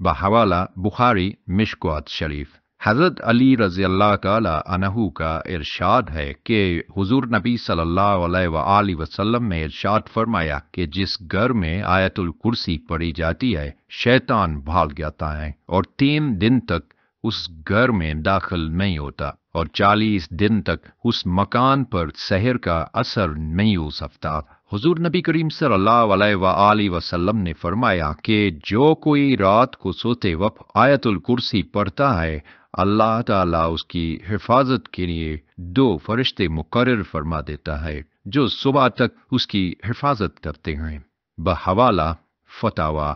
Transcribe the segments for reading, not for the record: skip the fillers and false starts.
بحوالہ بخاری مشکوات شریف۔ حضرت علی رضی اللہ تعالی عنہ کا ارشاد ہے کہ حضور نبی صلی اللہ علیہ وآلہ وسلم نے ارشاد فرمایا کہ جس گھر میں آیت الکرسی پڑھی جاتی ہے شیطان بھاگ جاتا ہے اور 3 دن تک اس گھر میں داخل نہیں ہوتا اور 40 دن تک اس مکان پر سحر کا اثر نہیں ہو سکتا۔ حضور نبی کریم صلی اللہ علیہ وآلہ وسلم نے فرمایا کہ جو کوئی رات کو سوتے وقت آیت الکرسی پڑھتا ہے اللہ تعالیٰ اس کی حفاظت کے لیے 2 فرشتے مقرر فرما دیتا ہے جو صبح تک اس کی حفاظت کرتے ہیں۔ بحوالہ فتاوی۔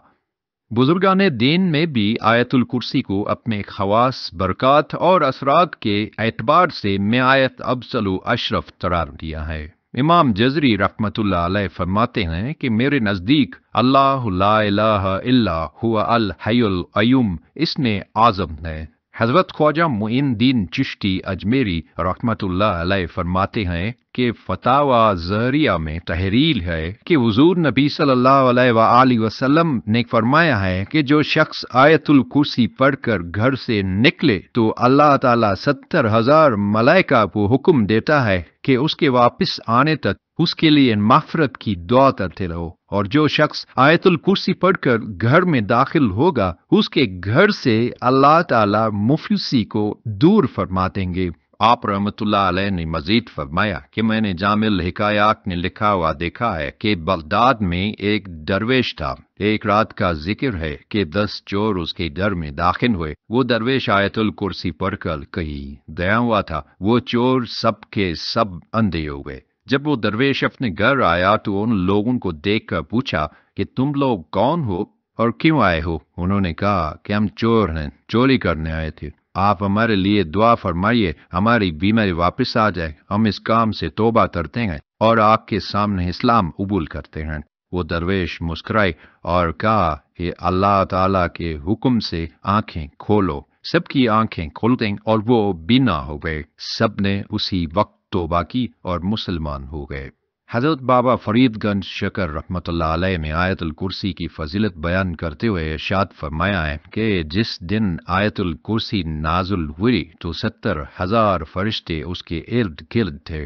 بزرگان دین میں بھی آیت الکرسی کو اپنے خواص، برکات اور اثرات کے اعتبار سے نہایت افضل و اشرف قرار دیا ہے۔ امام جزری رحمۃ اللہ علیہ فرماتے ہیں کہ میرے نزدیک اللہ لا الہ الا هو الحی القیوم اس نے اعظم ہے۔ حضرت خواجہ معین الدین چشتی اجمیری رحمۃ اللہ علیہ فرماتے ہیں کہ فتاوی ظاہریہ میں تحریر ہے کہ حضور نبی صلی اللہ علیہ وآلہ وسلم نے فرمایا ہے کہ جو شخص آیت الکرسی پڑھ کر گھر سے نکلے تو اللہ تعالیٰ 70,000 ملائکہ کو حکم دیتا ہے کہ اس کے واپس آنے تک اس کے لیے مغفرت کی دعا کرتے رہو، اور جو شخص آیت الکرسی پڑھ کر گھر میں داخل ہوگا اس کے گھر سے اللہ تعالیٰ مفلسی کو دور فرما دیں گے۔ آپ رحمۃ اللہ علیہ نے مزید فرمایا کہ میں نے جامع الحکایات میں لکھا ہوا دیکھا ہے کہ بغداد میں ایک درویش تھا۔ ایک رات کا ذکر ہے کہ 10 چور اس کے گھر میں داخل ہوئے۔ وہ درویش آیت الکرسی پڑھ کر کہیں گیا ہوا تھا۔ وہ چور سب کے سب اندھے ہو گئے۔ جب وہ درویش اپنے گھر آیا تو ان لوگوں کو دیکھ کر پوچھا کہ تم لوگ کون ہو اور کیوں آئے ہو؟ انہوں نے کہا کہ ہم چور ہیں، چوری کرنے آئے تھے۔ آپ ہمارے لیے دعا فرمائیے، ہماری بیماری واپس آ جائے، ہم اس کام سے توبہ کرتے ہیں اور آپ کے سامنے اسلام قبول کرتے ہیں۔ وہ درویش مسکرائے اور کہا کہ اللہ تعالیٰ کے حکم سے آنکھیں کھولو۔ سب کی آنکھیں کھول دیں اور وہ بینا ہو گئے۔ سب نے اسی وقت توبہ کی اور مسلمان ہو گئے۔ حضرت بابا فرید گنج شکر رحمۃ اللہ علیہ نے آیت الکرسی کی فضیلت بیان کرتے ہوئے ارشاد فرمایا ہے کہ جس دن آیت الکرسی نازل ہوئی تو 70,000 فرشتے اس کے ارد گرد تھے۔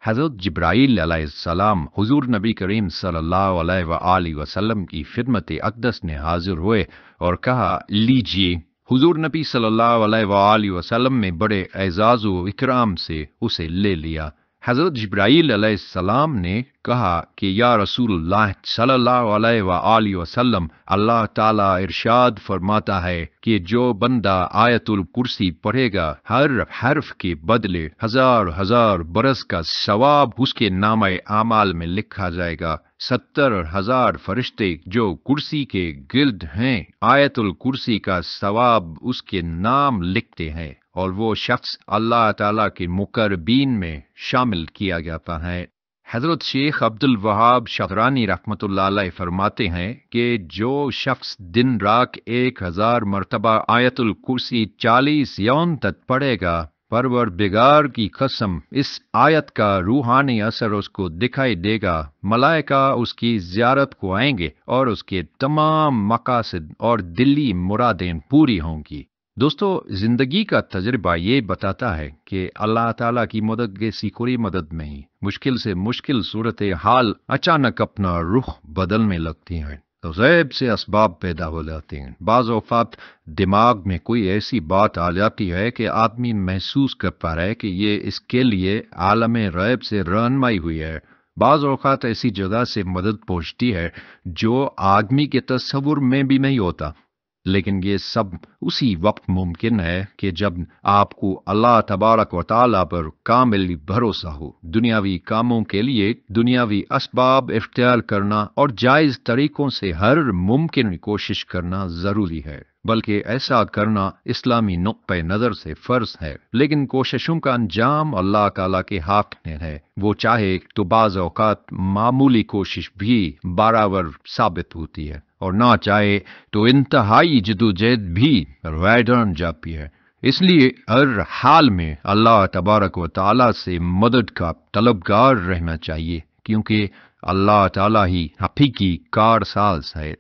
حضرت جبرائیل علیہ السلام حضور نبی کریم صلی اللہ علیہ وآلہ وسلم کی خدمت اقدس میں حاضر ہوئے اور کہا لیجیے۔ حضور نبی صلی اللہ علیہ وآلہ وسلم نے بڑے اعزاز و اکرام سے اسے لے لیا۔ حضرت جبرائیل علیہ السلام نے کہا کہ یا رسول اللہ صلی اللہ علیہ وآلہ وسلم، اللہ تعالیٰ ارشاد فرماتا ہے کہ جو بندہ آیت الکرسی پڑھے گا ہر حرف کے بدلے 1000 برس کا ثواب اس کے نامہ اعمال میں لکھا جائے گا۔ 70,000 فرشتے جو کرسی کے گرد ہیں آیت الکرسی کا ثواب اس کے نام لکھتے ہیں اور وہ شخص اللہ تعالیٰ کے مقربین میں شامل کیا جاتا ہے۔ حضرت شیخ عبد الوہاب شعرانی رحمۃ اللہ علیہ فرماتے ہیں کہ جو شخص دن رات 1000 مرتبہ آیت الکرسی 40 یوم تک پڑھے گا، پروردگار کی قسم اس آیت کا روحانی اثر اس کو دکھائی دے گا۔ ملائکہ اس کی زیارت کو آئیں گے اور اس کے تمام مقاصد اور دلی مرادیں پوری ہوں گی۔ دوستو، زندگی کا تجربہ یہ بتاتا ہے کہ اللہ تعالیٰ کی مدد جیسی کوئی مدد نہیں۔ مشکل سے مشکل صورتحال اچانک اپنا رخ بدلنے لگتی ہیں تو غیب سے اسباب پیدا ہو جاتے ہیں۔ بعض اوقات دماغ میں کوئی ایسی بات آ جاتی ہے کہ آدمی محسوس کر پا رہا ہے کہ یہ اس کے لیے عالم غیب سے رہنمائی ہوئی ہے۔ بعض اوقات ایسی جگہ سے مدد پہنچتی ہے جو آدمی کے تصور میں بھی نہیں ہوتا، لیکن یہ سب اسی وقت ممکن ہے کہ جب آپ کو اللہ تبارک و تعالیٰ پر کامل بھروسہ ہو۔ دنیاوی کاموں کے لیے دنیاوی اسباب اختیار کرنا اور جائز طریقوں سے ہر ممکن کوشش کرنا ضروری ہے، بلکہ ایسا کرنا اسلامی نقطۂ نظر سے فرض ہے، لیکن کوششوں کا انجام اللہ تعالیٰ کے ہاتھ میں ہے۔ وہ چاہے تو بعض اوقات معمولی کوشش بھی برابر ثابت ہوتی ہے اور نہ چاہے تو انتہائی جدوجہد بھی رائڈرن جاتی ہے۔ اس لیے ہر حال میں اللہ تبارک و تعالیٰ سے مدد کا طلبگار رہنا چاہیے، کیونکہ اللہ تعالیٰ ہی حقیقی کارساز ہے۔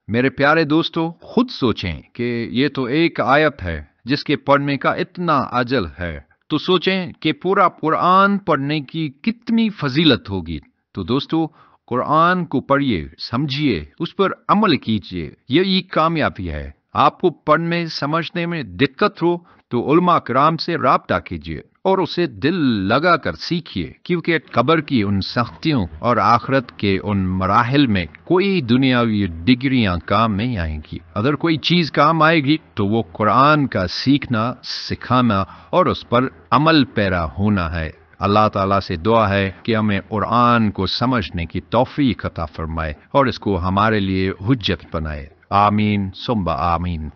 میرے پیارے دوستو، خود سوچیں کہ یہ تو ایک آیت ہے جس کے پڑھنے کا اتنا اجر ہے، تو سوچیں کہ پورا قرآن پڑھنے کی کتنی فضیلت ہوگی۔ تو دوستو، قرآن کو پڑھیے، سمجھیے، اس پر عمل کیجیے، یہی کامیابی ہے۔ آپ کو پڑھنے سمجھنے میں دقت ہو تو علماء کرام سے رابطہ کیجیے اور اسے دل لگا کر سیکھیے، کیونکہ قبر کی ان سختیوں اور آخرت کے ان مراحل میں کوئی دنیاوی ڈگریاں کام نہیں آئیں گی۔ اگر کوئی چیز کام آئے گی تو وہ قرآن کا سیکھنا، سکھانا اور اس پر عمل پیرا ہونا ہے۔ اللہ تعالیٰ سے دعا ہے کہ ہمیں قرآن کو سمجھنے کی توفیق عطا فرمائے اور اس کو ہمارے لیے حجت بنائے۔ آمین ثم آمین۔